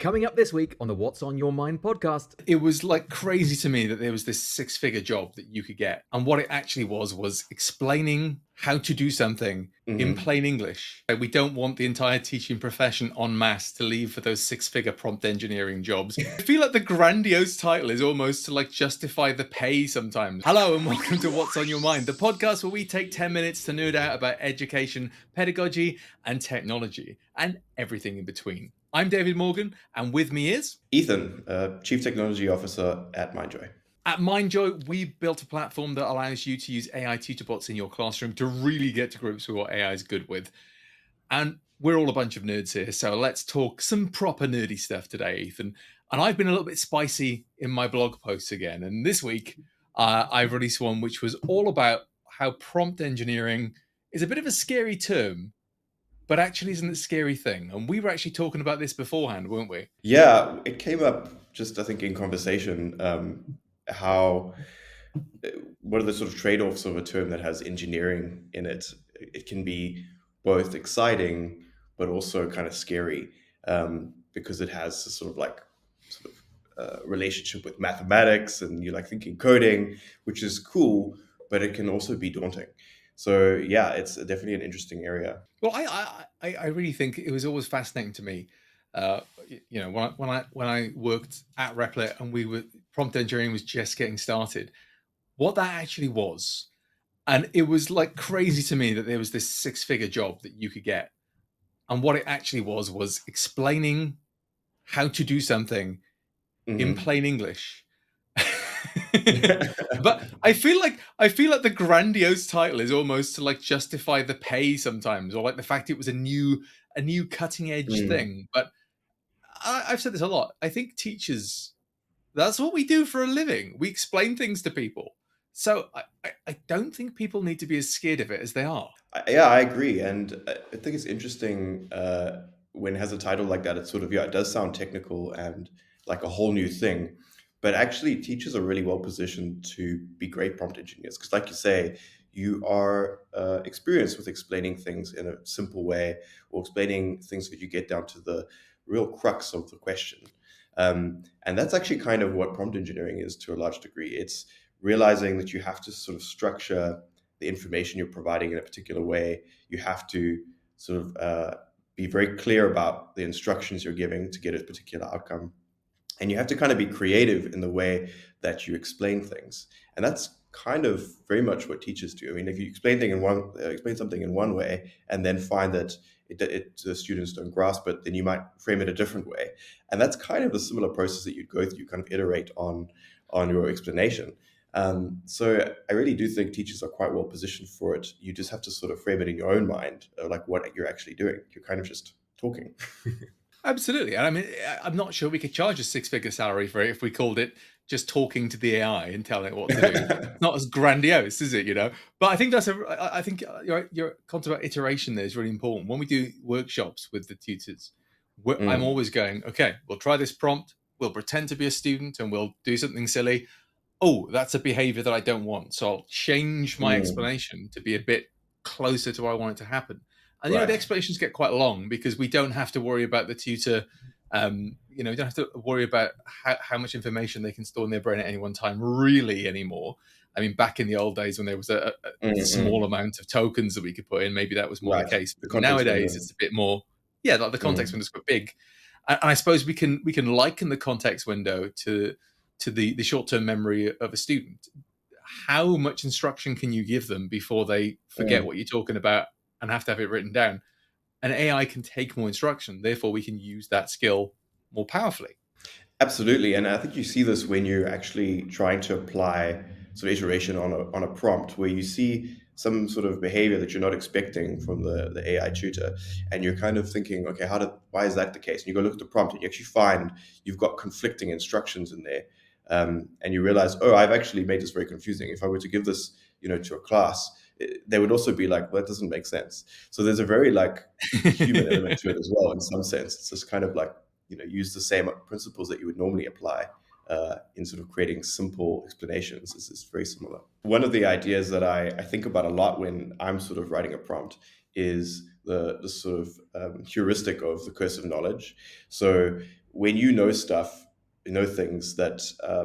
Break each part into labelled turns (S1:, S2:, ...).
S1: Coming up this week on the What's on Your Mind podcast.
S2: It was like crazy to me that there was this six-figure job that you could get. And what it actually was explaining how to do something in plain English. We don't want the entire teaching profession en masse to leave for those six-figure prompt engineering jobs. I feel like the grandiose title is almost to like justify the pay sometimes. Hello and welcome to What's on Your Mind, the podcast where we take 10 minutes to nerd out about education, pedagogy, and technology, and everything in between. I'm David Morgan, and with me is
S3: Ethan, Chief Technology Officer at Mindjoy.
S2: At Mindjoy, we built a platform that allows you to use AI tutor bots in your classroom to really get to grips with what AI is good with. And we're all a bunch of nerds here, so let's talk some proper nerdy stuff today, Ethan. And I've been a little bit spicy in my blog posts again. And this week, I've released one which was all about how prompt engineering is a bit of a scary term, but actually isn't a scary thing. And we were actually talking about this beforehand, weren't we?
S3: Yeah, it came up just, I think, in conversation, what are the sort of trade-offs of a term that has engineering in it? It can be both exciting, but also kind of scary because it has a sort of relationship with mathematics and you like thinking coding, which is cool, but it can also be daunting. So yeah, it's definitely an interesting area.
S2: Well, I really think it was always fascinating to me. When I worked at Replit and prompt engineering was just getting started, what that actually was, and it was like crazy to me that there was this six-figure job that you could get, and what it actually was explaining how to do something in plain English. But I feel like the grandiose title is almost to like justify the pay sometimes, or like the fact it was a new cutting edge thing. But I've said this a lot. I think teachers, that's what we do for a living. We explain things to people. So I don't think people need to be as scared of it as they are.
S3: I agree. And I think it's interesting when it has a title like that. It's sort of, it does sound technical and like a whole new thing. But actually, teachers are really well positioned to be great prompt engineers because, like you say, you are experienced with explaining things in a simple way or explaining things that you get down to the real crux of the question. And that's actually kind of what prompt engineering is to a large degree. It's realizing that you have to sort of structure the information you're providing in a particular way. You have to sort of be very clear about the instructions you're giving to get a particular outcome. And you have to kind of be creative in the way that you explain things. And that's kind of very much what teachers do. I mean, if you explain something in one way and then find that the students don't grasp it, then you might frame it a different way. And that's kind of a similar process that you'd go through, kind of iterate on your explanation. So I really do think teachers are quite well positioned for it. You just have to sort of frame it in your own mind, like what you're actually doing. You're kind of just talking.
S2: Absolutely. And I mean, I'm not sure we could charge a six-figure salary for it if we called it just talking to the AI and telling it what to do. Not as grandiose, is it? But I think I think your concept about iteration there is really important. When we do workshops with the tutors, I'm always going, okay, we'll try this prompt. We'll pretend to be a student and we'll do something silly. Oh, that's a behavior that I don't want. So I'll change my explanation to be a bit closer to what I want it to happen. And the explanations get quite long because we don't have to worry about the tutor. We don't have to worry about how much information they can store in their brain at any one time really anymore. I mean, back in the old days when there was a small amount of tokens that we could put in, maybe that was more the case. But nowadays, it's a bit more, like the context window is quite big. And I suppose we can liken the context window to the short-term memory of a student. How much instruction can you give them before they forget what you're talking about and have to have it written down? And AI can take more instruction. Therefore, we can use that skill more powerfully.
S3: Absolutely. And I think you see this when you're actually trying to apply sort of iteration on a prompt where you see some sort of behavior that you're not expecting from the AI tutor. And you're kind of thinking, okay, why is that the case? And you go look at the prompt and you actually find you've got conflicting instructions in there. And you realize, I've actually made this very confusing. If I were to give this, to a class, they would also be like, well, that doesn't make sense. So there's a very human element to it as well, in some sense. It's just kind of use the same principles that you would normally apply in sort of creating simple explanations. This is very similar. One of the ideas that I think about a lot when I'm sort of writing a prompt is the sort of heuristic of recursive knowledge. So when you know stuff, you know things that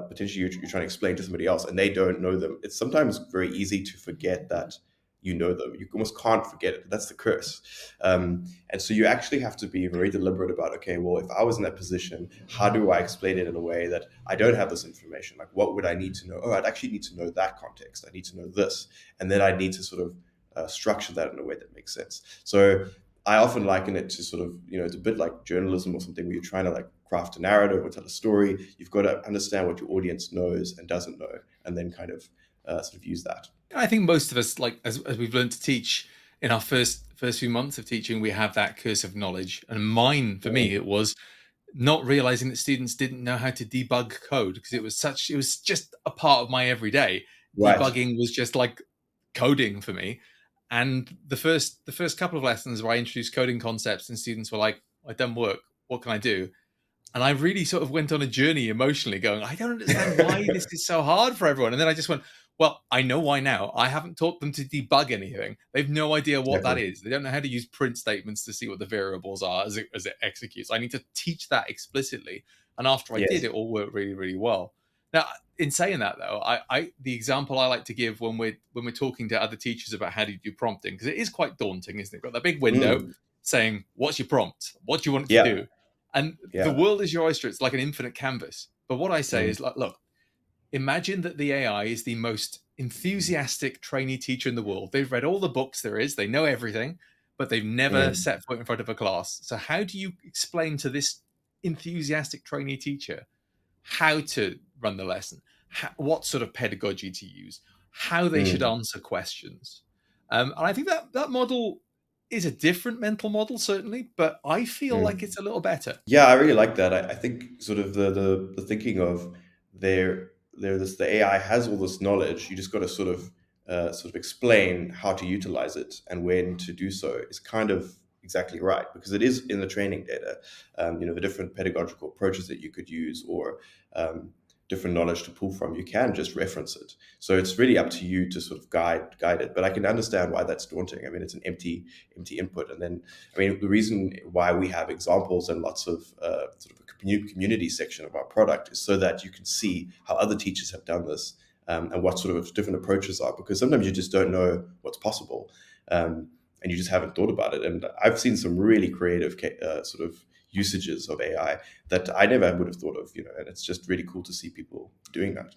S3: potentially you're trying to explain to somebody else and they don't know them, it's sometimes very easy to forget that you know them. You almost can't forget it. That's the curse. And so you actually have to be very deliberate about, okay, well, if I was in that position, how do I explain it in a way that I don't have this information? Like, what would I need to know? Oh, I'd actually need to know that context. I need to know this. And then I need to sort of structure that in a way that makes sense. So I often liken it to sort of, it's a bit like journalism or something where you're trying to like craft a narrative or tell a story. You've got to understand what your audience knows and doesn't know, and then kind of sort of use that.
S2: I think most of us, like as we've learned to teach in our first few months of teaching, we have that curse of knowledge. And mine, for me, it was not realizing that students didn't know how to debug code, because it was just a part of my everyday.
S3: Right.
S2: Debugging was just like coding for me. And the first couple of lessons where I introduced coding concepts and students were like, I've done work, what can I do? And I really sort of went on a journey emotionally going, I don't understand why this is so hard for everyone. And then I just went, well, I know why now. I haven't taught them to debug anything. They've no idea what that
S3: Exactly.
S2: is. They don't know how to use print statements to see what the variables are as it executes. I need to teach that explicitly. And after I did,
S3: Yes.
S2: it all worked really, really well. Now, in saying that though, the example I like to give when we're talking to other teachers about how to do prompting, because it is quite daunting, isn't it? You've got that big window
S3: Mm.
S2: saying, what's your prompt? What do you want it to
S3: Yeah.
S2: do? And the
S3: Yeah.
S2: world is your oyster. It's like an infinite canvas. But what I say
S3: Mm.
S2: is, like, look, imagine that the AI is the most enthusiastic trainee teacher in the world. They've read all the books there is, they know everything, but they've never
S3: Mm.
S2: set foot in front of a class. So, how do you explain to this enthusiastic trainee teacher how to run the lesson, what sort of pedagogy to use, how they should
S3: Mm.
S2: answer questions? And I think that model is a different mental model, certainly, but I feel like
S3: Mm.
S2: it's a little better.
S3: Yeah, I really like that. I think sort of the thinking of the AI has all this knowledge. You just got to sort of explain how to utilize it and when to do so is kind of exactly right, because it is in the training data. The different pedagogical approaches that you could use, or different knowledge to pull from, you can just reference it. So it's really up to you to sort of guide it. But I can understand why that's daunting. I mean, it's an empty input, and then the reason why we have examples and lots of sort of a community section of our product is so that you can see how other teachers have done this, and what sort of different approaches are, because sometimes you just don't know what's possible, and you just haven't thought about it. And I've seen some really creative sort of usages of AI that I never would have thought of, and it's just really cool to see people doing that.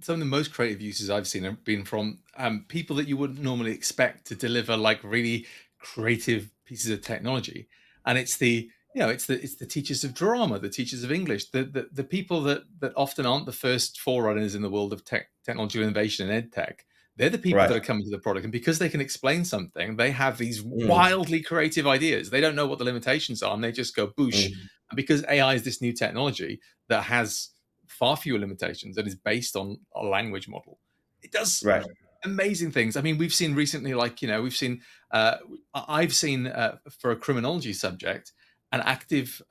S2: Some of the most creative uses I've seen have been from people that you wouldn't normally expect to deliver like really creative pieces of technology. And it's the it's the teachers of drama, the teachers of English, the people that often aren't the first forerunners in the world of technology innovation and ed tech. They're the people that
S3: Right.
S2: are coming to the product, and because they can explain something, they have these
S3: Mm,
S2: wildly creative ideas. They don't know what the limitations are, and they just go boosh.
S3: mm,
S2: And because AI is this new technology that has far fewer limitations and is based on a language model, it does
S3: right.
S2: amazing things. I mean, we've seen recently, like, we've seen, I've seen for a criminology subject, an active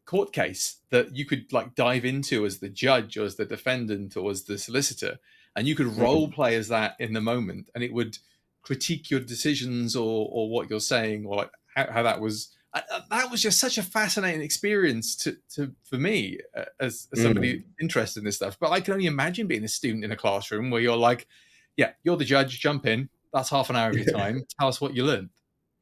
S2: court case that you could like dive into as the judge or as the defendant or as the solicitor, and you could role
S3: Mm,
S2: play as that in the moment, and it would critique your decisions or what you're saying, or like how that was. That was just such a fascinating experience for me as somebody
S3: mm.
S2: interested in this stuff. But I can only imagine being a student in a classroom where you're like, yeah, you're the judge, jump in. That's half an hour of your time. Tell us what you learned.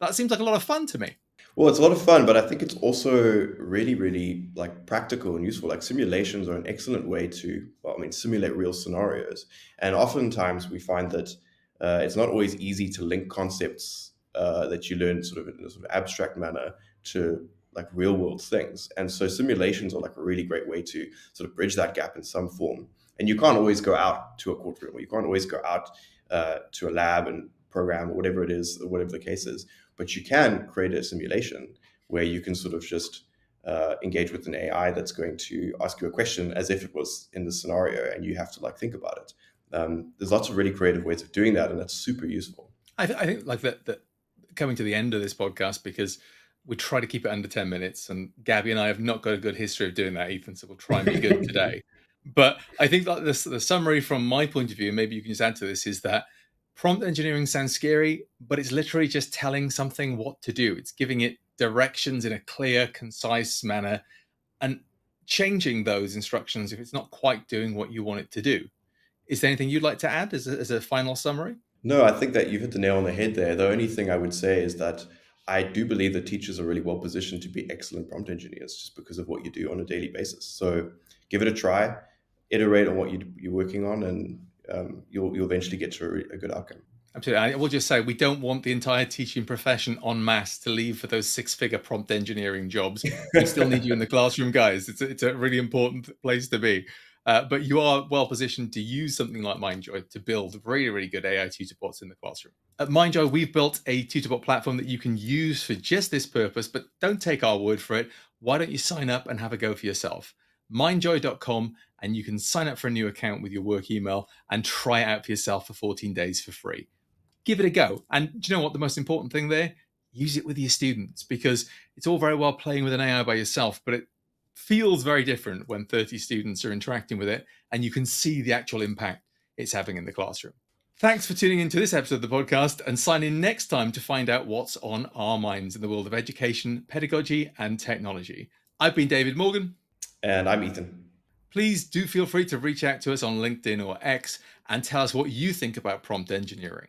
S2: That seems like a lot of fun to me.
S3: Well, it's a lot of fun, but I think it's also really, really like practical and useful. Like simulations are an excellent way to, well, I mean, simulate real scenarios. And oftentimes we find that it's not always easy to link concepts that you learn sort of in a sort of abstract manner to like real world things. And so simulations are like a really great way to sort of bridge that gap in some form. And you can't always go out to a courtroom, or you can't always go out to a lab and program, or whatever it is, or whatever the case is, but you can create a simulation where you can sort of just engage with an AI that's going to ask you a question as if it was in the scenario, and you have to like think about it. There's lots of really creative ways of doing that, and that's super useful.
S2: I think like that coming to the end of this podcast, because we try to keep it under 10 minutes, and Gabby and I have not got a good history of doing that, Ethan, so we'll try and be good today. But I think that the summary from my point of view, maybe you can just add to this, is that prompt engineering sounds scary, but it's literally just telling something what to do. It's giving it directions in a clear, concise manner, and changing those instructions if it's not quite doing what you want it to do. Is there anything you'd like to add as a final summary?
S3: No, I think that you've hit the nail on the head there. The only thing I would say is that I do believe that teachers are really well positioned to be excellent prompt engineers just because of what you do on a daily basis. So give it a try, iterate on what you're working on, and you'll eventually get to a good outcome.
S2: Absolutely. I will just say we don't want the entire teaching profession en masse to leave for those six-figure prompt engineering jobs. We still need you in the classroom, guys. It's a really important place to be. But you are well positioned to use something like Mindjoy to build really, really good AI tutor bots in the classroom. At Mindjoy, we've built a tutorbot platform that you can use for just this purpose, but don't take our word for it. Why don't you sign up and have a go for yourself? Mindjoy.com, and you can sign up for a new account with your work email and try it out for yourself for 14 days for free. Give it a go. And do you know what the most important thing there? Use it with your students, because it's all very well playing with an AI by yourself, but it feels very different when 30 students are interacting with it and you can see the actual impact it's having in the classroom. Thanks for tuning into this episode of the podcast, and sign in next time to find out what's on our minds in the world of education, pedagogy, and technology. I've been David Morgan.
S3: And I'm Ethan.
S2: Please do feel free to reach out to us on LinkedIn or X and tell us what you think about prompt engineering.